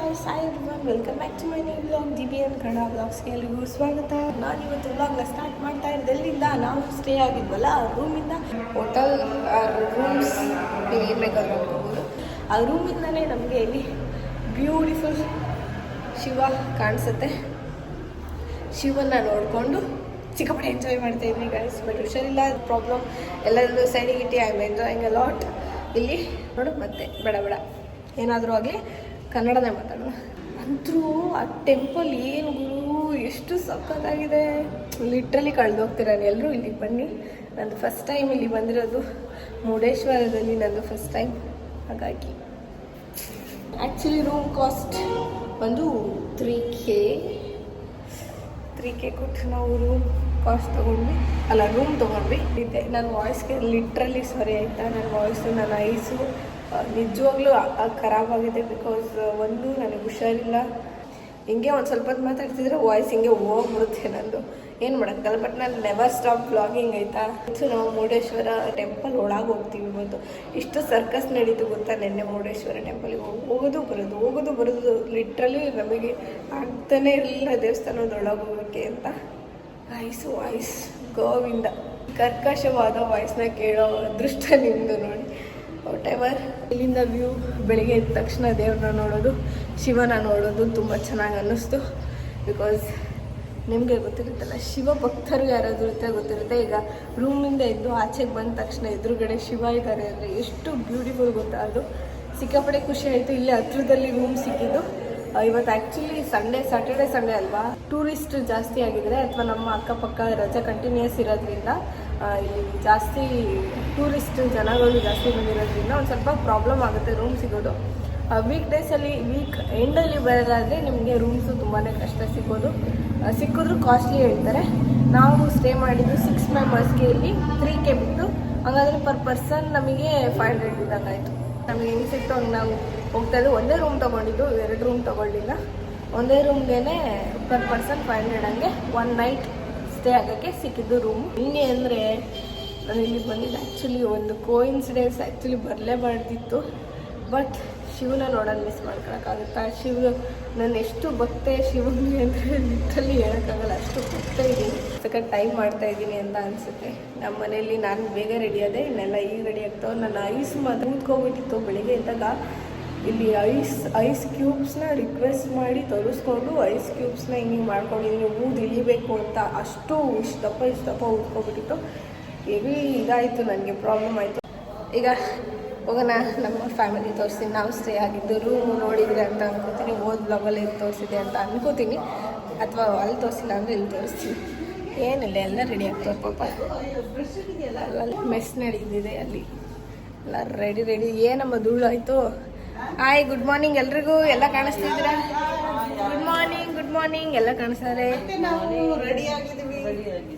Guys, hi everyone, welcome back to my new vlog. DBN Kannada ವ್ಲಾಗ್ಸ್ಗೆ ಎಲ್ಲರಿಗೂ ಸ್ವಾಗತ. ನಾನು ಇವತ್ತು ವ್ಲಾಗ್ನ ಸ್ಟಾರ್ಟ್ ಮಾಡ್ತಾ ಇರೋದು ಎಲ್ಲಿಂದ, ನಾವು ಸ್ಟೇ ಆಗಿದ್ವಲ್ಲ ಆ ರೂಮಿಂದ. ಹೋಟೆಲ್ ರೂಮ್ಸ್ ನೀವು ಏನು ಬೇಕಾದ್ರೂ ಅನ್ಕೋಬೋದು. ಆ ರೂಮಿಂದಲೇ ನಮಗೆ ಇಲ್ಲಿ ಬ್ಯೂಟಿಫುಲ್ ಶಿವ ಕಾಣಿಸುತ್ತೆ. ಶಿವನ್ನ ನೋಡಿಕೊಂಡು ಸಿಕ್ಕಾಪಟ್ಟೆ ಎಂಜಾಯ್ ಮಾಡ್ತಾ ಇದ್ವಿ ಗೈಸ್. ಬಟ್ ಹುಷಾರಿಲ್ಲ, ಪ್ರಾಬ್ಲಮ್ ಎಲ್ಲರೂ ಸೈಡಿಗೆ ಇಟ್ಟು I am enjoying a lot. ಇಲ್ಲಿ ನೋಡು, ಮತ್ತೆ ಬೇಡ ಏನಾದರೂ ಆಗಲಿ ಕನ್ನಡನೇ ಮಾತಾಡೋಣ. ಅಂತೂ ಆ ಟೆಂಪಲ್ ಏನು ಗುರು, ಎಷ್ಟು ಸಖತ್ತಾಗಿದೆ. ಲಿಟ್ರಲಿ ಕಳೆದೋಗ್ತೀರ ಎಲ್ಲರೂ. ಇಲ್ಲಿಗೆ ಬನ್ನಿ. ನಂದು ಫಸ್ಟ್ ಟೈಮ್ ಇಲ್ಲಿ ಬಂದಿರೋದು ಮುರುಡೇಶ್ವರದಲ್ಲಿ, ನಂದು ಫಸ್ಟ್ ಟೈಮ್. ಹಾಗಾಗಿ ಆ್ಯಕ್ಚುಲಿ ರೂಮ್ ಕಾಸ್ಟ್ ಒಂದು 3K ಕೊಟ್ಟು ನಾವು ರೂಮ್ ಕಾಸ್ಟ್ ತೊಗೊಂಡ್ವಿ, ಅಲ್ಲ ರೂಮ್ ತೊಗೊಂಡ್ವಿ. ಇದೆ ನನ್ನ ವಾಯ್ಸ್ಗೆ ಲಿಟ್ರಲಿ ಸಾರಿ ಆಯಿತಾ. ನನ್ನ ವಾಯ್ಸು, ನನ್ನ ಐಸು ನಿಜವಾಗ್ಲೂ ಖರಾಬಾಗಿದೆ. ಬಿಕಾಸ್ ಒಂದು ನನಗೆ ಹುಷಾರಿಲ್ಲ. ಹಿಂಗೆ ಒಂದು ಸ್ವಲ್ಪ ಹೊತ್ತು ಮಾತಾಡ್ತಿದ್ರೆ ವಾಯ್ಸ್ ಹಿಂಗೆ ಹೋಗ್ಬಿಡುತ್ತೆ ನಂದು. ಏನು ಮಾಡೋಕ್ಕಲ್ಲ. ಬಟ್ ನಾನು ನೆವರ್ ಸ್ಟಾಪ್ ವ್ಲಾಗಿಂಗ್ ಆಯಿತಾ. ನಾವು ಮುರುಡೇಶ್ವರ ಟೆಂಪಲ್ ಒಳಗೆ ಹೋಗ್ತೀವಿ ಇವತ್ತು. ಇಷ್ಟು ಸರ್ಕಸ್ ನಡೀತು ಗೊತ್ತಾ ನೆನ್ನೆ ಮುರುಡೇಶ್ವರ ಟೆಂಪಲಿಗೆ ಹೋಗೋದು ಬರೋದು ಲಿಟ್ರಲಿ ನಮಗೆ ಆಗ್ತಾನೆ ಇರಲಿಲ್ಲ ದೇವಸ್ಥಾನದೊಳಗೆ ಹೋಗೋಕ್ಕೆ ಅಂತ. ವಾಯ್ಸ್ ಗೋವಿಂದ, ಕರ್ಕಶವಾದ ವಾಯ್ಸ್ನ ಕೇಳೋ ಅದೃಷ್ಟ ನಿಮ್ಮದು ನೋಡಿ. ವಾಟೆವರ್. ಇಲ್ಲಿಂದ ವ್ಯೂ ಬೆಳಿಗ್ಗೆ ಎದ್ದ ತಕ್ಷಣ ದೇವ್ರನ್ನ ನೋಡೋದು, ಶಿವನ ನೋಡೋದು ತುಂಬ ಚೆನ್ನಾಗಿ ಅನ್ನಿಸ್ತು. ಬಿಕಾಸ್ ನಿಮಗೆ ಗೊತ್ತಿರುತ್ತಲ್ಲ, ಶಿವ ಭಕ್ತರು ಯಾರಾದರೂ ಇರುತ್ತೆ ಗೊತ್ತಿರುತ್ತೆ. ಈಗ ರೂಮಿಂದ ಎದ್ದು ಆಚೆಗೆ ಬಂದ ತಕ್ಷಣ ಎದುರುಗಡೆ ಶಿವ ಇದ್ದಾರೆ ಅಂದರೆ ಎಷ್ಟು ಬ್ಯೂಟಿಫುಲ್ ಗೊತ್ತಾ. ಅದು ಸಿಕ್ಕಾಪಟ್ಟೆ ಖುಷಿ ಆಯಿತು. ಇಲ್ಲಿ ಹತ್ರದಲ್ಲಿ ರೂಮ್ ಸಿಕ್ಕಿದ್ದು. ಇವತ್ತು ಆ್ಯಕ್ಚುಲಿ ಸ್ಯಾಟರ್ಡೆ ಸಂಡೇ ಅಲ್ವಾ, ಟೂರಿಸ್ಟ್ ಜಾಸ್ತಿ ಆಗಿದ್ದಾರೆ ಅಥವಾ ನಮ್ಮ ಅಕ್ಕಪಕ್ಕ ರಜೆ ಕಂಟಿನ್ಯೂಸ್ ಇರೋದ್ರಿಂದ ಇಲ್ಲಿ ಜಾಸ್ತಿ ಟೂರಿಸ್ಟ್ ಜನಗಳು ಜಾಸ್ತಿ ಬಂದಿರೋದ್ರಿಂದ ಒಂದು ಸ್ವಲ್ಪ ಪ್ರಾಬ್ಲಮ್ ಆಗುತ್ತೆ ರೂಮ್ ಸಿಗೋದು. ವೀಕ್ ಡೇಸಲ್ಲಿ, ವೀಕ್ ಎಂಡಲ್ಲಿ ಬರೋದಾದರೆ ನಿಮಗೆ ರೂಮ್ಸು ತುಂಬಾ ಕಷ್ಟ ಸಿಗೋದು. ಸಿಕ್ಕಿದ್ರೂ ಕಾಸ್ಟ್ಲಿ ಹೇಳ್ತಾರೆ. ನಾವು ಸ್ಟೇ ಮಾಡಿದ್ದು 6 ಮೆಂಬರ್ಸ್ಗೆ ಇಲ್ಲಿ 3K ಬಿಟ್ಟು. ಹಾಗಾದರೆ ಪರ್ ಪರ್ಸನ್ ನಮಗೆ 500 ಇದ್ದಾಗಾಯಿತು. ನಮಗೆ ಹೆಂಗೆ ಸಿಕ್ತು ಹಂಗೆ ನಾವು ಹೋಗ್ತಾ ಇದ್ದು. ಒಂದೇ ರೂಮ್ ತೊಗೊಂಡಿದ್ದು, 2 ರೂಮ್ ತೊಗೊಳ್ಳಿಲ್ಲ. ಒಂದೇ ರೂಮ್ಗೆ ಪರ್ ಪರ್ಸನ್ 500 ಹಂಗೆ 1 ನೈಟ್ ಸ್ಟೇ ಆಗೋಕ್ಕೆ ಸಿಕ್ಕಿದ್ದು ರೂಮು. ಹಿಂಗೆ ಅಂದರೆ ನಾನು ಇಲ್ಲಿ ಬಂದಿದ್ದು ಆ್ಯಕ್ಚುಲಿ ಒಂದು ಕೋಇನ್ಸಿಡೆನ್ಸ್. ಆ್ಯಕ್ಚುಲಿ ಬರಲೇಬಾರ್ದಿತ್ತು, ಬಟ್ ಶಿವನ ನೋಡೋದು ಮಿಸ್ ಮಾಡ್ಕೊಳಕ್ಕಾಗುತ್ತಾ. ನಾನು ಎಷ್ಟು ಭಕ್ತೆ ಶಿವನಿಗೆ ಅಂದರೆ ಲಿಟ್ರಲಿ ಹೇಳೋಕ್ಕಾಗಲ್ಲ, ಅಷ್ಟು ಭಕ್ತ ಇದ್ದೀನಿ. ಸಖತ್ ಟೈಮ್ ಮಾಡ್ತಾಯಿದ್ದೀನಿ ಅಂತ ಅನಿಸುತ್ತೆ. ನಮ್ಮ ಮನೇಲಿ ನಾನು ಬೇಗ ರೆಡಿ ಆದೆ, ಇನ್ನೆಲ್ಲ ಈಗ ರೆಡಿ ಆಗ್ತಾವೆ. ನನ್ನ ಐಸ್ ಮಾತ್ರ ಊದ್ಕೋಗ್ಬಿಟ್ಟಿತ್ತು. ಬೆಳಿಗ್ಗೆ ಎದ್ದಾಗ ಇಲ್ಲಿ ಐಸ್ ಕ್ಯೂಬ್ಸ್ನ ರಿಕ್ವೆಸ್ಟ್ ಮಾಡಿ ತರಿಸ್ಕೊಂಡು ಐಸ್ ಕ್ಯೂಬ್ಸ್ನ ಹಿಂಗೆ ಮಾಡ್ಕೊಂಡಿದ್ದೀನಿ. ಊದು ಇಳಿಬೇಕು ಅಂತ ಅಷ್ಟು ಇಷ್ಟಪ್ಪ ಊದ್ಕೊಬಿಟ್ಟಿತ್ತು. ಹೆವಿ ಇದಾಯಿತು, ನನಗೆ ಪ್ರಾಬ್ಲಮ್ ಆಯಿತು. ಈಗ ಹೋಗೋಣ ನಮ್ಮ ಫ್ಯಾಮಿಲಿ ತೋರಿಸ್ತೀನಿ. ನಾವು ಸ್ಟೇ ಆಗಿದ್ದು ರೂಮು ನೋಡಿದರೆ ಅಂತ ಅನ್ಕೋತೀನಿ. ಓದ್ ಬ್ಲಾಗಲ್ಲಿ ಇಲ್ಲಿ ತೋರಿಸಿದೆ ಅಂತ ಅನ್ಕೋತೀನಿ, ಅಥವಾ ಅಲ್ಲಿ ತೋರಿಸಿಲ್ಲ ಅಂದರೆ ಇಲ್ಲಿ ತೋರಿಸ್ತೀನಿ. ಏನಿಲ್ಲ, ಎಲ್ಲ ರೆಡಿ ಆಗ್ತವೆ ಪಾಪ. ಮೆಸ್ ನಡೀತಿದೆ ಅಲ್ಲಿ ಎಲ್ಲ ರೆಡಿ. ಏನಮ್ಮ ಧೂಳು ಆಯಿತು. ಹಾಯ್, ಗುಡ್ ಮಾರ್ನಿಂಗ್ ಎಲ್ರಿಗೂ. ಎಲ್ಲ ಕಾಣಿಸ್ತಿದ್ದೀರಾ? ಗುಡ್ ಮಾರ್ನಿಂಗ್ ಎಲ್ಲ ಕಾಣಿಸ್ತಾರೆ.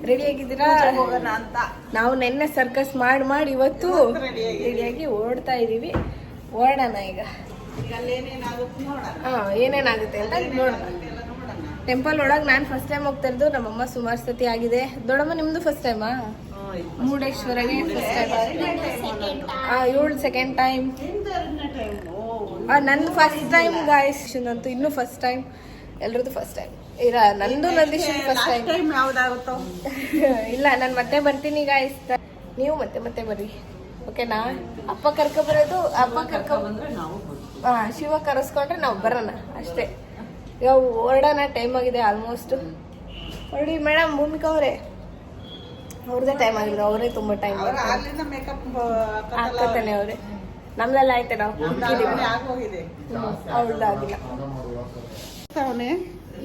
ರೆಡಿ ಆಗಿದ್ದೀರಾ? ನಾವು ನೆನ್ನೆ ಸರ್ಕಸ್ ಮಾಡಿ ಇವತ್ತು ರೆಡಿಯಾಗಿ ಓಡ್ತಾ ಇದ್ದೀವಿ. ಓಡೋಣ ಈಗ. ಏನೇನಾಗುತ್ತೆ ಅಂತ ನೋಡೋಣ. ಟೆಂಪಲ್ ಒಳಗೆ ನಾನು ಫಸ್ಟ್ ಟೈಮ್ ಹೋಗ್ತಾ ಇರೋದು. ನಮ್ಮಮ್ಮ ಸುಮಾರು ಸತಿ ಆಗಿದೆ. ದೊಡ್ಡಮ್ಮ ನಿಮ್ದು ಫಸ್ಟ್ ಟೈಮಾ? ಮುರುಡೇಶ್ವರಗೆ ಫಸ್ಟ್ ಟೈಮ್. ಇವಳು ಸೆಕೆಂಡ್ ಟೈಮ್. ನನ್ನ ಫಸ್ಟ್ ಟೈಮ್ ಗಾಯ್ಸ್. ಅಂತೂ ಇನ್ನೂ ಫಸ್ಟ್ ಟೈಮ್. ಎಲ್ರದ್ದು ಫಸ್ಟ್ ಟೈಮ್. ನಂದು ನಂದೀಶನ್ ಫಸ್ಟ್ ಟೈಮ್. ಯಾವ್ದಾಗುತ್ತೋ ಇಲ್ಲ, ನಾನು ಮತ್ತೆ ಬರ್ತೀನಿ ಗಾಯ್ಸ್. ನೀವು ಮತ್ತೆ ಬರ್ರಿ, ಓಕೆನಾ? ಅಪ್ಪ ಕರ್ಕೊಬರೋದು, ಶಿವ ಕರೆಸ್ಕೊಂಡ್ರೆ ನಾವು ಬರೋಣ ಅಷ್ಟೇ. ಇವಾಗ ಹೊರಡೋಣ, ಟೈಮ್ ಆಗಿದೆ ಆಲ್ಮೋಸ್ಟ್. ಹೊರಡಿ ಮೇಡಮ್. ಭೂಮಿಕಾ ಅವರೇ, ಅವ್ರದ್ದೇ ಟೈಮ್ ಆಗಿದೆ. ಅವರೇ ತುಂಬ ಟೈಮ್ ಹಾಕತ್ತಾನೆ ಅವರೇ. ನಮ್ದೆಲ್ಲ ಆಯ್ತು, ನಾವು ಅವ್ರದ್ದಾಗಿಲ್ಲ.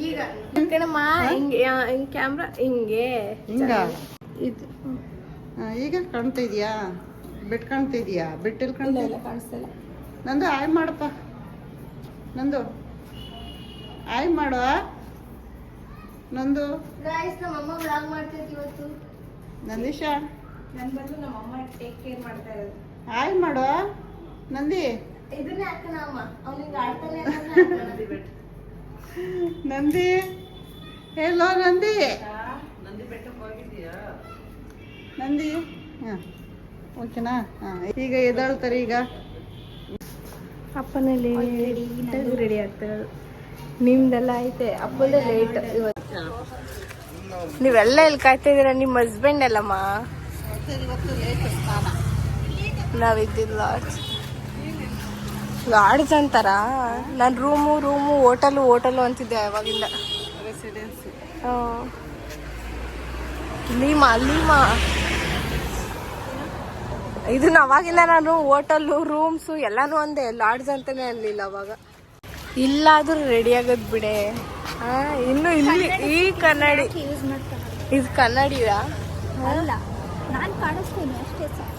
ಈಗ ಕಣಮ್ಮ ಹಿಂಗೆ ಕ್ಯಾಮ್ರಾ ಹಿಂಗೆ ಇದು ಈಗ ಕಾಣ್ತಿದ್ಯಾ? ಬೆಟ್ ಕಾಣ್ತಿದ್ಯಾ? ಬೆಟ್ಟಲ್ಲಿ ಕಾಣಿಸ್ತಿಲ್ಲ. ನಂದು ಆಯ್ ಮಾಡಪ್ಪ. ನಂದು ಆಯ್ ಮಾಡುವ. ನಂದು ನಮ್ಮಮ್ಮ ವ್ಲಾಗ್ ಮಾಡ್ತಿದ್ವಿ ಇವತ್ತು. ನಂದೀಶ ನನ್ನ ಬಂದು ನಮ್ಮಮ್ಮ ಟೇಕ್ ಕೇರ್ ಮಾಡ್ತಾ ಇರೋದು. ಆಯ್ ಮಾಡುವ ನಂದಿ. ಇದನ್ನೇ ಹಾಕೋಣ ಅಮ್ಮ, ಅವ್ನಿಗೆ ಆಡ್ತಾನೆ. ನಂದಿ, ಹೇಳೋ ನಂದಿ. ನಂದಿ ಹಾಂ, ಓಕೆನಾ? ಹಾಂ, ಈಗ ಎದ್ದಾಳ್ತಾರೆ. ಈಗ ಅಪ್ಪನೇ ಲೇಟ್ ರೆಡಿ ಆಗ್ತಿರೋದು. ನಿಮ್ದೆಲ್ಲ ಐತೆ, ಅಪ್ಪಂದೇ ಲೇಟ್ ಇವತ್ತು. ನೀವೆಲ್ಲ ಇಲ್ಲಿ ಕಾಯ್ತಾ ಇದೀರ, ನಿಮ್ಮ ಹಸ್ಬೆಂಡ್ ಎಲ್ಲಮ್ಮ. ನಾವಿದ್ದಿದ್ದು ಲಾಡ್ಜ್ ಅಂತಾರ. ನಾನು ರೂಮು ಹೋಟೆಲು ಅಂತಿದ್ದೆ ಅವಾಗಿಂದ. ರೆಸಿಡೆನ್ಸಿ. ಲೀಮಾ ಇದನ್ನ ಅವಾಗಿಂದ ನಾನು ಹೋಟೆಲು ರೂಮ್ಸು ಎಲ್ಲಾನು ಅಂದೆ, ಲಾಡ್ಜ್ ಅಂತಾನೆ ಅನ್ಲಿಲ್ಲ ಅವಾಗ. ಇಲ್ಲಾದ್ರೂ ರೆಡಿ ಆಗೋದ್ ಬಿಡೆ. ಇನ್ನು ಇಲ್ಲಿ ಈ ಕನ್ನಡಿ ಇದು ಕನ್ನಡಿಯಾ? ಅಲ್ಲ, ನಾನು ಕಾಣಿಸ್ತೀನಿ ಅಷ್ಟೇ ಸರ್.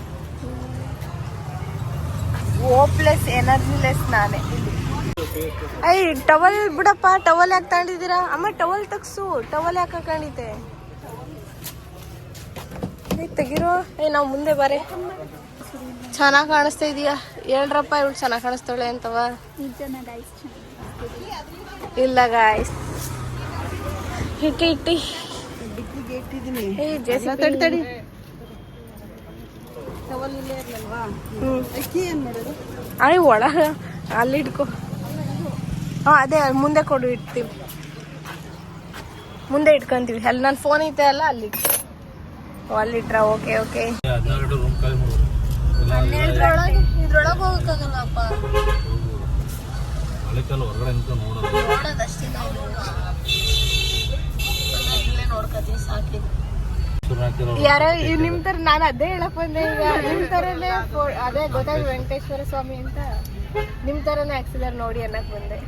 ಓಪ್ಲೆಸ್ ಎನರ್ಜಿಲೆಸ್ ನಾನೇ. ಐ ಟವಲ್ ಬಿಡಪ್ಪ, ಟವಲ್ ಯಾಕೆ ತಗೊಂಡಿದ್ದೀರಾ ಅಮ್ಮ? ಟವಲ್ ತಗ್ಸು, ಟವಲ್ ಯಾಕೆ ಹಾಕೊಂಡಿದ್ದೆ? ತೆಗಿರೋ. ನಾವು ಮುಂದೆ ಬಾರೆ. ಚೆನ್ನಾಗಿ ಕಾಣಿಸ್ತಾ ಇದೀಯಾ? ಹೇಳ್ರಪ್ಪ, ಇವಳು ಚೆನ್ನಾಗಿ ಕಾಣಿಸ್ತಾಳೆ ಅಂತವ. ಇಲ್ಲ ಗಾಯ್ಸ್, ಇಟ್ಟಿ ತಡಿ. ಟವಲ್ ಇಲ್ಲೇ ಇರ್ಲಲ್ವಾ? ಅಕ್ಕಿ ಏನ್ ಮಾಡೋದು? ಒಳಗ ಅಲ್ಲಿ ಇಟ್ಕೊ. ಅದೇ ಮುಂದೆ ಕೊಡು, ಇಡ್ತೀವಿ. ಮುಂದೆ ಇಟ್ಕೊಂತೀವಿ. ಅಲ್ಲಿ ನನ್ನ ಫೋನ್ ಐತೆ ಅಲ್ಲ, ಅಲ್ಲಿ ಅಲ್ಲಿಟ್ರ. ಓಕೆ ಇದ್ರೊಳಗೆ ಹೋಗಕ್ಕಾಗಲ್ಲಪ್ಪ. ನೋಡೋದಷ್ಟೇ ನೋಡ್ಕೊತೀವಿ, ಸಾಕಿದ್. ಯಾರೋ ನಿಮ್ ತರ, ನಾನು ಅದೇ ಹೇಳಕ್ ಬಂದೆ. ಈಗ ನಿಮ್ ತರನೇ ಅದೇ ಗೊತ್ತಾಗ ವೆಂಕಟೇಶ್ವರ ಸ್ವಾಮಿ ಅಂತ, ನಿಮ್ ತರನೇ ಆಕ್ಸಿಲರ್ ನೋಡಿ ಅನ್ನಕ್ ಬಂದೆ.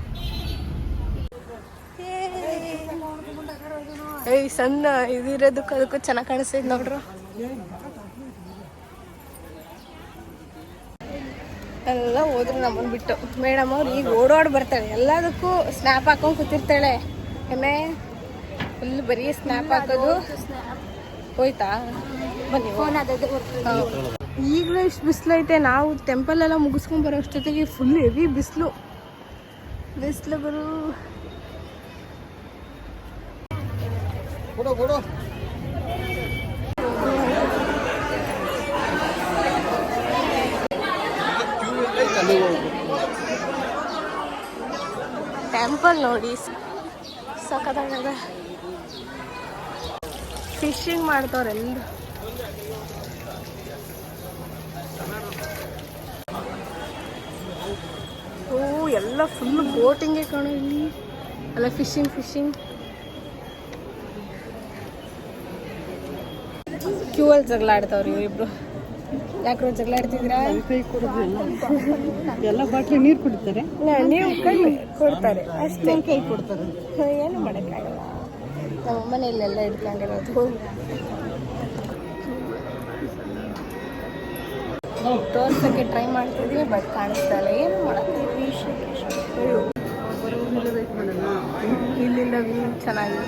ಸಣ್ಣ ಇದಿರೋದಕ್ಕೂ ಅದಕ್ಕೂ ಚೆನ್ನಾಗಿ ಕಾಣಿಸ್ತೈತೆ ನೋಡ್ರು. ಎಲ್ಲ ಹೋದ್ರು ನಮ್ಮನ್ ಬಿಟ್ಟು. ಮೇಡಮ್ ಅವ್ರು ಈಗ ಓಡಾಡಿ ಬರ್ತಾಳೆ, ಎಲ್ಲದಕ್ಕೂ ಸ್ನ್ಯಾಪ್ ಹಾಕೊಂಡ್ ಕೂತಿರ್ತಾಳೆ. ಏನೇ ಫುಲ್ ಬರೀ ಸ್ನ್ಯಾಪ್ ಹಾಕೋದು. ಹೋಯ್ತಾ? ಬನ್ನಿ. ಈಗಲೂ ಇಷ್ಟು ಬಿಸಿಲೈತೆ. ನಾವು ಟೆಂಪಲ್ ಎಲ್ಲ ಮುಗಿಸ್ಕೊಂಡ್ ಬರೋ ಅಷ್ಟೊತ್ತಿಗೆ ಫುಲ್ ಹೆವಿ ಬಿಸಿಲು ಬರು. ಟೆಂಪಲ್ ನೋಡಿ ಸಖತ್ತಾಗದ. ಫಿಶಿಂಗ್ ಮಾಡ್ತವ್ರೆಲ್ಲ. ಎಲ್ಲ ಫುಲ್ ಬೋಟಿಂಗೇ ಕಾಣೋ ಇಲ್ಲಿ. ಅಲ್ಲ ಫಿಶಿಂಗ್ ಕ್ಯೂ ಅಲ್ಲಿ ಜಗಳ ಆಡ್ತಾವ್ರಿ ಇವರಿಬ್ರು. ಯಾಕ್ರೋ ಜಗಳ ಆಡ್ತಿದ್ದೀರಾ? ಎಲ್ಲ ಬಾಟ್ಲಿ ನೀರು ಕುಡಿತಾರೆ, ನೀವು ಕೈ ಕೊಡ್ತಾರೆ ಅಷ್ಟೇ. ಕೈ ಕೊಡ್ತಾರೆ, ಏನು ಮಾಡೋಕ್ಕಾಗಲ್ಲ. ನಮ್ಮ ಮನೆಯಲ್ಲೆಲ್ಲ ಇಟ್ಕೊಂಡಿರೋದು. ತೋರ್ಸೋಕ್ಕೆ ಟ್ರೈ ಮಾಡ್ತಿದ್ವಿ, ಬಟ್ ಕಾಣಿಸ್ತಾಯಿಲ್ಲ. ಏನು ಮಾಡೋದು? ಇಲ್ಲಿಂದ ವ್ಯೂ ಚೆನ್ನಾಗಿದೆ.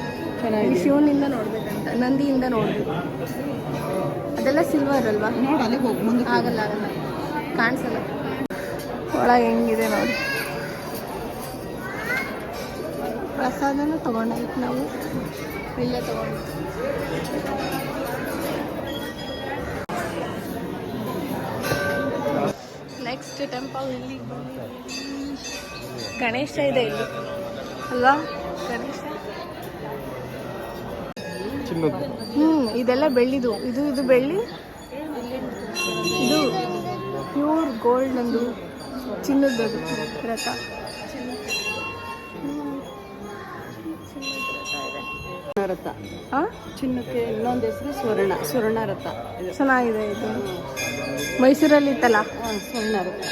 ಶಿವನಿಂದ ನೋಡ್ಬೇಕಂತ, ನಂದಿಯಿಂದ ನೋಡ್ಬೇಕು. ಅದೆಲ್ಲ ಸಿಲ್ವರ್ ಅಲ್ವಾ? ಆಗಲ್ಲ ಕಾಣಿಸಲ್ಲ. ಒಳಗೆ ಹೆಂಗಿದೆ ನೋಡಿ. ಪ್ರಸಾದನೂ ತಗೊಂಡಾಯ್ತು ನಾವು, ಇಲ್ಲೇ ತಗೊಂಡು. ನೆಕ್ಸ್ಟ್ ಟೆಂಪಲ್ ಇಲ್ಲಿಗೆ ಬಂದು ಗಣೇಶ ಇದೆ ಇಲ್ಲಿ ಅಲ್ವಾ? ಗಣೇಶ ಇದೆಲ್ಲ ಬೆಳ್ಳಿದು. ಇದು ಬೆಳ್ಳಿ, ಇದು ಪ್ಯೂರ್ ಗೋಲ್ಡ್. ಒಂದು ಚಿನ್ನದದು ರಥ. ರಥ ಚಿನ್ನಕ್ಕೆ ಇನ್ನೊಂದು ಹೆಸರು ಸ್ವರ್ಣ ರಥ. ಚೆನ್ನಾಗಿದೆ ಇದು. ಮೈಸೂರಲ್ಲಿ ಇತ್ತಲ್ಲ ಸ್ವರ್ಣ ರಥ.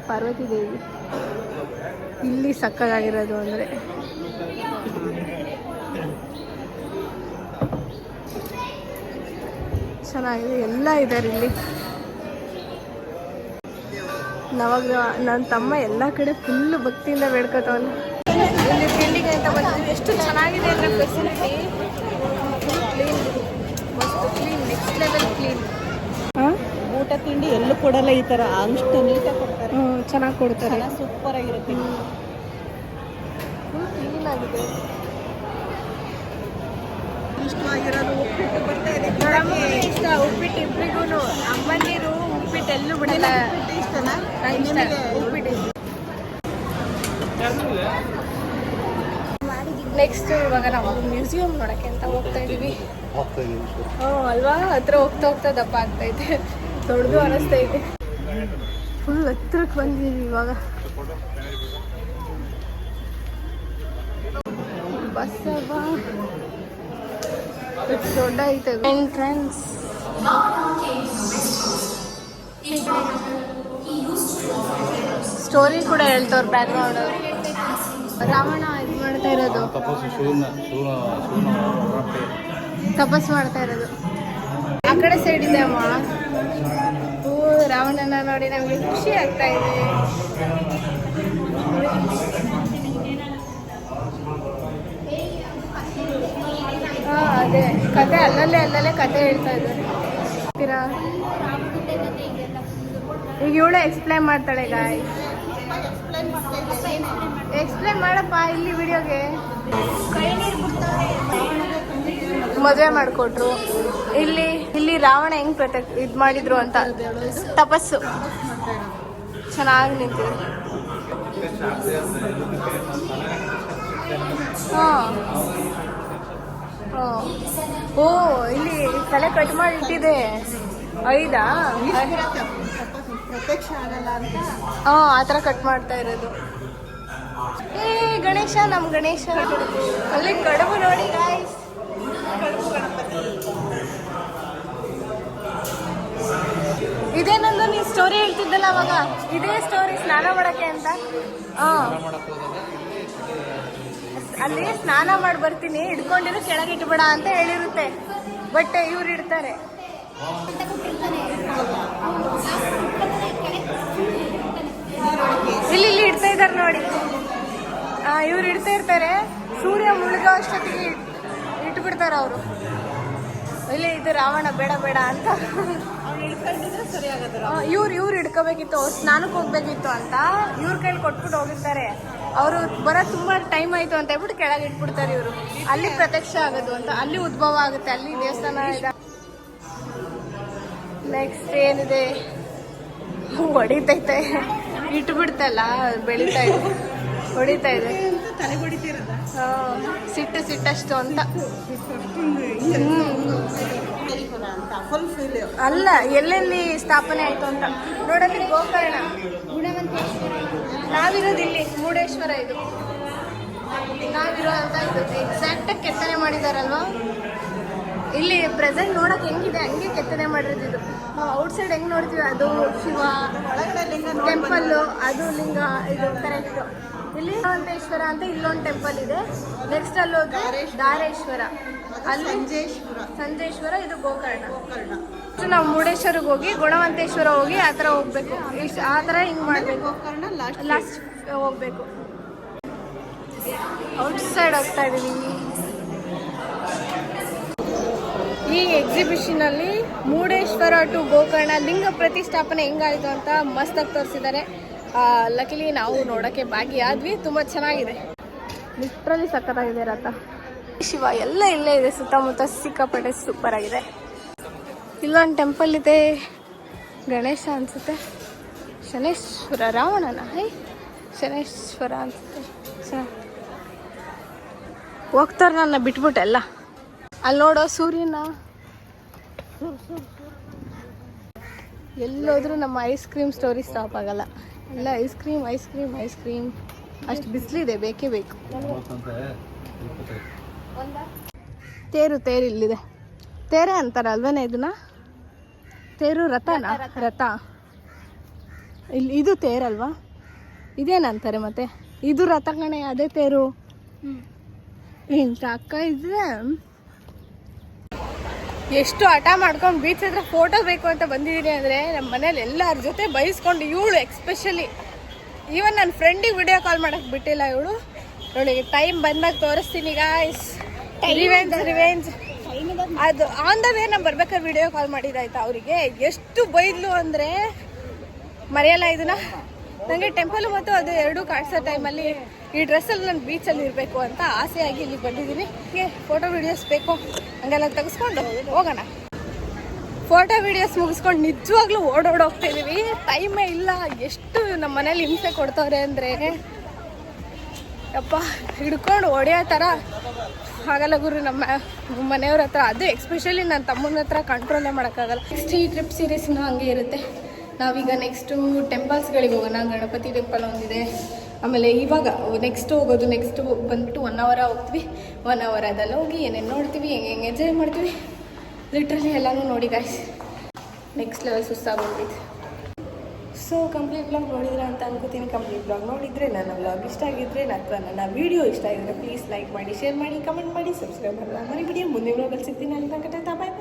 ಪಾರ್ವತಿ ದೇವಿ ಇಲ್ಲಿ ಸಕ್ಕದಾಗಿರೋದು ಅಂದರೆ. ಚೆನ್ನಾಗಿದೆ, ಎಲ್ಲ ಇದ್ದಾರೆ ಇಲ್ಲಿ. ನವಗ್ರಹ. ನನ್ನ ತಮ್ಮ ಎಲ್ಲ ಕಡೆ ಫುಲ್ ಭಕ್ತಿಯಿಂದ ಬೇಡ್ಕೊತವನು. ಇಲ್ಲಿ ಬಿಲ್ಡಿಂಗ್ ಅಂತ ಬಂದಿದ್ದೀವಿ. ಎಷ್ಟು ಚೆನ್ನಾಗಿದೆ ಅಂದರೆ ಫೆಸಿಲಿಟಿ. ಕ್ಲೀನ್, ಮಸ್ತ್ ಕ್ಲೀನ್, ನೆಕ್ಸ್ಟ್ ಲೆವೆಲ್ ಕ್ಲೀನ್. ಊಟ ತಿಂಡಿ ಎಲ್ಲೂ ಕೊಡಲ್ಲ ಈ ಥರ, ಅಷ್ಟು ನೀಟಾಗಿ ಕೊಡ್ತಾರೆ. ಚೆನ್ನಾಗಿ ಕೊಡ್ತಾರೆ, ಸೂಪರ್ ಆಗಿರುತ್ತೆ. ಕ್ಲೀನ್ ಆಗಿದೆ. ಇಷ್ಟವಾಗಿರೋದು ಉಪ್ಪಿಟ್ಟು ಬರ್ತಾ ಇದೆ. ನಮಗೆ ಇಷ್ಟ ಉಪ್ಪಿಟ್ಟು ಇಬ್ಬರಿಗೂ. ಅಮ್ಮನೀರು ಉಪ್ಪಿಟ್ಟು ಎಲ್ಲೂ ಬಿಡಲ್ಲ. ಉಪ್ಪಿಟ್ಟು ಇಷ್ಟನಾ? ನಂಗೆ ಇಷ್ಟ ಉಪ್ಪಿಟ್ಟು. ನೆಕ್ಸ್ಟ್ ಇವಾಗ ನಾವು ಮ್ಯೂಸಿಯಂ ನೋಡೋಕ್ಕೆ ಅಂತ ಹೋಗ್ತಾ ಇದ್ದೀವಿ. ಅಲ್ವಾ? ಹತ್ರ ಹೋಗ್ತಾ ಹೋಗ್ತಾ ದಪ್ಪ ಆಗ್ತೈತೆ, ದೊಡ್ಡದು ಅನ್ನಿಸ್ತಾ ಇದೆ. ಫುಲ್ ಹತ್ರಕ್ಕೆ ಬಂದಿದ್ದೀವಿ ಇವಾಗ. ಬಸ್ಸವ ದೊಡ್ಡ ಐತೆ ಎಂಟ್ರೆನ್ಸ್. ಸ್ಟೋರಿ ಕೂಡ ಹೇಳ್ತವ್ರ ಬ್ಯಾಕ್ಗ್ರೌಂಡ್. ರಾವಣ ಇದು ಮಾಡ್ತಾ ಇರೋದು, ತಪಸ್ ಮಾಡ್ತಾ ಇರೋದು ಆ ಕಡೆ ಸೈಡ್ ಇದೆ ಅಮ್ಮ. ರಾವಣನ ನೋಡಿ ನಮಗೆ ಖುಷಿ ಆಗ್ತಾ ಇದೆ. ಹಾ ಅದೇ ಕತೆ ಅಲ್ಲಲ್ಲೇ ಕತೆ ಹೇಳ್ತಾ ಇದ್ದಾರೆ. ಈಗ ಇವಳೆ ಎಕ್ಸ್ಪ್ಲೈನ್ ಮಾಡ್ತಾಳೆ. ಗಾಯ್ಸ್ ಎಕ್ಸ್ಪ್ಲೈನ್ ಮಾಡಪ್ಪ ಇಲ್ಲಿ ವಿಡಿಯೋಗೆ. ಮದುವೆ ಮಾಡಿಕೊಟ್ರು. ಇಲ್ಲಿ ರಾವಣ ಹೆಂಗ್ ಇದು ಮಾಡಿದ್ರು ಅಂತ ತಪಸ್ಸು ಚೆನ್ನಾಗಿ ನಿಂತಿದೆ. ಹಾಂ ಓ ಇಲ್ಲಿ ತಲೆ ಕಟ್ ಮಾಡಿ ಇಟ್ಟಿದೆ. 5 ಪ್ರತ್ಯಕ್ಷ ಆಗಲ್ಲ ಅಂತ ಆ ಥರ ಕಟ್ ಮಾಡ್ತಾ ಇರೋದು. ಏ ಗಣೇಶ, ನಮ್ಮ ಗಣೇಶ ಅಲ್ಲಿ ಕಡುಬು ನೋಡಿ ಗಾಯ್ಸ್. ಇದೇನಂದು ನೀನು ಸ್ಟೋರಿ ಹೇಳ್ತಿದ್ದಲ್ಲ ಅವಾಗ, ಇದೇ ಸ್ಟೋರಿ ಸ್ನಾನ ಮಾಡಕ್ಕೆ ಅಂತ. ಅಲ್ಲಿ ಸ್ನಾನ ಮಾಡಿ ಬರ್ತೀನಿ, ಹಿಡ್ಕೊಂಡಿರೋ ಕೆಳಗೆ ಇಟ್ಬೇಡ ಅಂತ ಹೇಳಿರುತ್ತೆ. ಬಟ್ ಇವ್ರು ಇಡ್ತಾರೆ. ಇಲ್ಲಿ ಇಡ್ತಾ ಇದ್ದಾರೆ ನೋಡಿ. ಇವ್ರು ಇಡ್ತಾ ಇರ್ತಾರೆ. ಸೂರ್ಯ ಮುಳುಗೋ ಅಷ್ಟೊತ್ತಿಗೆ ಇಟ್ಬಿಡ್ತಾರೆ ಅವರು. ಇಲ್ಲಿ ಇದು ರಾವಣ ಬೇಡ ಬೇಡ ಅಂತ ಇವ್ರು ಹಿಡ್ಕೋಬೇಕಿತ್ತು, ಸ್ನಾನಕ್ಕೆ ಹೋಗ್ಬೇಕಿತ್ತು ಅಂತ ಇವ್ರ ಕೈಲಿ ಕೊಟ್ಬಿಟ್ಟು ಹೋಗಿರ್ತಾರೆ. ಅವರು ಬರೋದು ತುಂಬಾ ಟೈಮ್ ಆಯ್ತು ಅಂತ ಹೇಳ್ಬಿಟ್ಟು ಕೆಳಗೆ ಇಟ್ಬಿಡ್ತಾರೆ ಇವರು. ಅಲ್ಲಿ ಪ್ರತ್ಯಕ್ಷ ಆಗೋದು ಅಂತ, ಅಲ್ಲಿ ಉದ್ಭವ ಆಗುತ್ತೆ, ಅಲ್ಲಿ ದೇವಸ್ಥಾನ ಇದೆ. ನೆಕ್ಸ್ಟ್ ಏನಿದೆ, ಹೊಡಿತೈತೆ, ಇಟ್ಬಿಡ್ತಲ್ಲ ಬೆಳೀತಾ ಇದೆ, ಹೊಡಿತಾ ಇದೆ. ತಲೆ ಹೊಡಿತಿರೋದ ಸಿಟ್ಟಷ್ಟು ಅಂತ. ಅಲ್ಲ, ಎಲ್ಲೆಲ್ಲಿ ಸ್ಥಾಪನೆ ಆಯ್ತು ಅಂತ ನೋಡಲ್ಲಿ. ಗೋಕರ್ಣ, ನಾವಿರೋದು ಇಲ್ಲಿ ಮುರುಡೇಶ್ವರ. ಇದು ನಾವಿರೋ ಅಂತ ಇದು ಎಕ್ಸಾಕ್ಟ್ ಕೆತ್ತನೆ ಮಾಡಿದಾರಲ್ವಾ. ಇಲ್ಲಿ ಪ್ರೆಸೆಂಟ್ ನೋಡಕ್ ಹೆಂಗಿದೆ ಹಂಗೆ ಕೆತ್ತನೆ ಮಾಡಿರೋದು. ಇದು ನಾವು ಔಟ್ ಸೈಡ್ ಹೆಂಗ್ ನೋಡ್ತೀವಿ ಅದು ಶಿವ, ಒಳಗಡೆ ಲಿಂಗ ಟೆಂಪಲ್, ಅದು ಲಿಂಗ. ಇದು ಕರೆಕ್ಟ್. ಇಲ್ಲಿ ಗುಣವಂತೇಶ್ವರ ಅಂತ ಇಲ್ಲೊಂದು ಟೆಂಪಲ್ ಇದೆ. ನೆಕ್ಸ್ಟ್ ಅಲ್ಲೋದು ಧಾರೇಶ್ವರ, ಅಲ್ಲಿ ಸಂಜೇಶ್ವರ. ಇದು ಗೋಕರ್ಣ. ನಾವು ಮುರುಡೇಶ್ವರಿಗೆ ಹೋಗಿ ಗುಣವಂತೇಶ್ವರ ಹೋಗಿ ಆ ಥರ ಹೋಗ್ಬೇಕು. ಆ ಥರ ಹಿಂಗೆ ಮಾಡಬೇಕು. ಲಾಸ್ಟ್ ಹೋಗ್ಬೇಕು. ಔಟ್ ಸೈಡ್ ಹೋಗ್ತಾ ಇದ್ದೀವಿ. ಈ ಎಕ್ಸಿಬಿಷನಲ್ಲಿ ಮುರುಡೇಶ್ವರ ಟು ಗೋಕರ್ಣ ಲಿಂಗ ಪ್ರತಿಷ್ಠಾಪನೆ ಹೆಂಗಾಯಿತು ಅಂತ ಮಸ್ತಾಗಿ ತೋರಿಸಿದ್ದಾರೆ. ಲಕಿಲಿ ನಾವು ನೋಡೋಕ್ಕೆ ಭಾಗಿಯಾದ್ವಿ. ತುಂಬ ಚೆನ್ನಾಗಿದೆ, ಲಿಟ್ರಲಿ ಸಖತ್ತಾಗಿದೆ. ರಥ, ಶಿವ ಎಲ್ಲ ಇಲ್ಲೇ ಇದೆ ಸುತ್ತಮುತ್ತ. ಸಿಕ್ಕಾಪಟ್ಟೆ ಸೂಪರ್ ಆಗಿದೆ. ಇಲ್ಲೊಂದು ಟೆಂಪಲ್ ಇದೆ, ಗಣೇಶ ಅನಿಸುತ್ತೆ. ಶನೇಶ್ವರ, ರಾವಣನ ಶನೇಶ್ವರ ಅನಿಸುತ್ತೆ. ಹೋಗ್ತಾರೆ ನನ್ನ ಬಿಟ್ಬಿಟ್ಟೆಲ್ಲ. ಅಲ್ಲಿ ನೋಡೋ ಸೂರ್ಯನ. ಎಲ್ಲೋದ್ರೂ ನಮ್ಮ ಐಸ್ ಕ್ರೀಮ್ ಸ್ಟೋರಿ ಸ್ಟಾಪ್ ಆಗಲ್ಲ. ಎಲ್ಲ ice cream ice cream ice cream. ಅಷ್ಟು ಬಿಸಿಲಿದೆ, ಬೇಕೇ ಬೇಕು. ತೇರು ಇಲ್ಲಿದೆ. ತೇರೇ ಅಂತಾರೆ ಅಲ್ವೇನೆ ಇದನ್ನ? ತೇರು ರಥನಾ? ರಥ ಇಲ್ಲಿ. ಇದು ತೇರಲ್ವಾ? ಇದೇನಂತಾರೆ ಮತ್ತೆ? ಇದು ರಥ ಕಣೆ, ಅದೇ ತೇರು. ಇಂಥ ಅಕ್ಕ ಇದ್ರೆ ಎಷ್ಟು ಹಠ ಮಾಡ್ಕೊಂಡು ಬೀಚ್ ಹತ್ರ ಫೋಟೋ ಬೇಕು ಅಂತ ಬಂದಿದ್ದೀನಿ ಅಂದರೆ ನಮ್ಮ ಮನೇಲಿ ಎಲ್ಲರ ಜೊತೆ ಬೈಸ್ಕೊಂಡು, ಇವಳು ಎಕ್ಸ್ಪೆಷಲಿ. ಈವನ್ ನನ್ನ ಫ್ರೆಂಡಿಗೆ ವಿಡಿಯೋ ಕಾಲ್ ಮಾಡೋಕ್ಕೆ ಬಿಟ್ಟಿಲ್ಲ ಇವಳು. ಇವಳಿಗೆ ಟೈಮ್ ಬಂದಾಗ ತೋರಿಸ್ತೀನಿ ಗಾಯ್ಸ್. ರಿವೆಂಜ್ ಅದು ಆನ್ ದ ವೇ ನಾನು ಬರ್ಬೇಕಾದ್ರೆ ವಿಡಿಯೋ ಕಾಲ್ ಮಾಡಿದ್ದಾಯ್ತಾ ಅವರಿಗೆ. ಎಷ್ಟು ಬೈದ್ಲು ಅಂದರೆ ಮರೆಯಲ್ಲ ಇದನ್ನ. ನನಗೆ ಟೆಂಪಲ್ ಮತ್ತು ಅದು ಎರಡೂ ಕಾಣಿಸೋ ಟೈಮಲ್ಲಿ ಈ ಡ್ರೆಸ್ಸಲ್ಲಿ ನಾನು ಬೀಚಲ್ಲಿ ಇರಬೇಕು ಅಂತ ಆಸೆಯಾಗಿ ಇಲ್ಲಿ ಬಂದಿದ್ದೀನಿ. ಹೀಗೆ ಫೋಟೋ ವೀಡಿಯೋಸ್ ಬೇಕು ಹಂಗೆಲ್ಲ ತೆಗೆಸ್ಕೊಂಡು ಹೋಗೋಣ. ಫೋಟೋ ವೀಡಿಯೋಸ್ ಮುಗಿಸ್ಕೊಂಡು ನಿಜವಾಗ್ಲೂ ಓಡೋಡೋಗ್ತಿದ್ದೀವಿ. ಟೈಮೇ ಇಲ್ಲ. ಎಷ್ಟು ನಮ್ಮ ಮನೇಲಿ ಹಿಂಸೆ ಕೊಡ್ತವ್ರೆ ಅಂದರೆ ಯಪ್ಪ ಹಿಡ್ಕೊಂಡು ಹೊಡೆಯೋ ಥರ ಆಗಲ್ಲ ಗುರು ನಮ್ಮ ಮನೆಯವ್ರ ಹತ್ರ. ಅದು ಎಕ್ಸ್ಪೆಷಲಿ ನನ್ನ ತಮ್ಮನ ಹತ್ರ ಕಂಟ್ರೋಲೇ ಮಾಡೋಕ್ಕಾಗಲ್ಲ. ನೆಕ್ಸ್ಟ್ ಈ ಟ್ರಿಪ್ ಸೀರೀಸ್ನೂ ಹಂಗೆ ಇರುತ್ತೆ. ನಾವೀಗ ನೆಕ್ಸ್ಟು ಟೆಂಪಲ್ಸ್ಗಳಿಗೆ ಹೋಗೋಣ. ಗಣಪತಿ ಟೆಂಪಲ್ ಒಂದಿದೆ. ಆಮೇಲೆ ಇವಾಗ ನೆಕ್ಸ್ಟ್ ಹೋಗೋದು ಬಂದ್ಬಿಟ್ಟು 1 hour ಹೋಗ್ತೀವಿ. 1 hour ಅದೆಲ್ಲ ಹೋಗಿ ಏನೇನು ನೋಡ್ತೀವಿ, ಹೆಂಗೆ ಎಂಜಾಯ್ ಮಾಡ್ತೀವಿ, ಲಿಟ್ರಲಿ ಎಲ್ಲನೂ ನೋಡಿ ಗಾಯ್ಸ್. ನೆಕ್ಸ್ಟ್ ಲೆವೆಲ್ ಸುಸ್ತಾಗೋಗ್ಬಿಟ್ಟು. ಸೊ ಕಂಪ್ಲೀಟ್ ಬ್ಲಾಗ್ ನೋಡಿದ್ರೆ ಅಂತ ಅನ್ಕೋತೀನಿ. ಕಂಪ್ಲೀಟ್ ಬ್ಲಾಗ್ ನೋಡಿದರೆ ನನ್ನ ಬ್ಲಾಗ್ ಇಷ್ಟ ಆಗಿದ್ದರೆ ಅಥವಾ ನನ್ನ ವೀಡಿಯೋ ಇಷ್ಟ ಆಗಿದ್ರೆ ಪ್ಲೀಸ್ ಲೈಕ್ ಮಾಡಿ, ಶೇರ್ ಮಾಡಿ, ಕಮೆಂಟ್ ಮಾಡಿ, ಸಬ್ಸ್ಕ್ರೈಬ್ ಮಾಡಿ. ಮನೆ ವಿಡಿಯೋ ಮುಂದೆ ಬ್ಲಾಗಲ್ಲಿ ಸಿಗ್ತೀನಿ. ಅಲ್ಲಿ ತನಕ ಬಾಯ್.